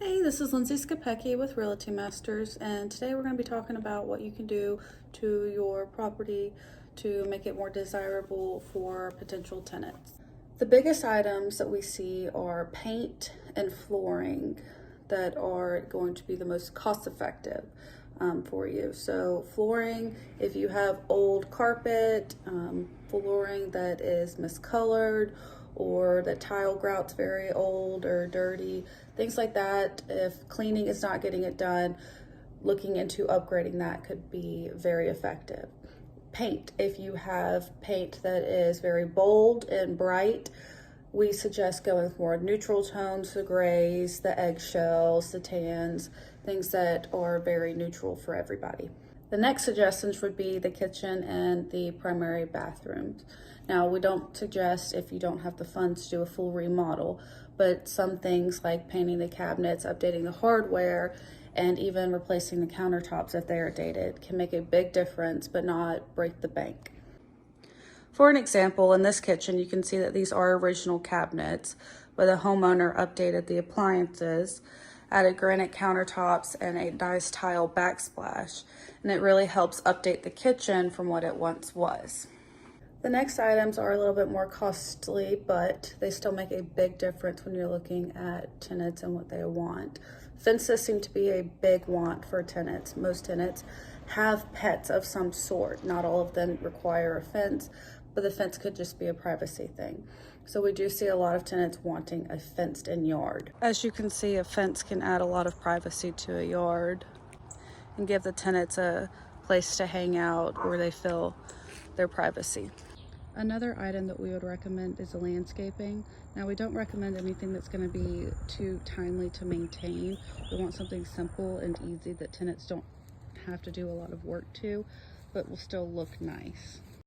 Hey, this is Lindsay Scapecchi with Realty Masters, and today we're going to be talking about what you can do to your property to make it more desirable for potential tenants. The biggest items that we see are paint and flooring that are going to be the most cost effective for you. So flooring, if you have old carpet, flooring that is miscolored, or the tile grout's very old or dirty, things like that. If cleaning is not getting it done, looking into upgrading that could be very effective. Paint, if you have paint that is very bold and bright, we suggest going with more neutral tones, the grays, the eggshells, the tans, things that are very neutral for everybody. The next suggestions would be the kitchen and the primary bathrooms. Now, we don't suggest, if you don't have the funds, to do a full remodel, but some things like painting the cabinets, updating the hardware, and even replacing the countertops if they are dated can make a big difference but not break the bank. For an example, in this kitchen, you can see that these are original cabinets, but the homeowner updated the appliances, added granite countertops, and a nice tile backsplash, and it really helps update the kitchen from what it once was. The next items are a little bit more costly, but they still make a big difference when you're looking at tenants and what they want. Fences seem to be a big want for tenants. Most tenants have pets of some sort. Not all of them require a fence, but the fence could just be a privacy thing. So we do see a lot of tenants wanting a fenced-in yard. As you can see, a fence can add a lot of privacy to a yard and give the tenants a place to hang out where they feel their privacy. Another item that we would recommend is the landscaping. Now, we don't recommend anything that's going to be too timely to maintain. We want something simple and easy that tenants don't have to do a lot of work to, but will still look nice.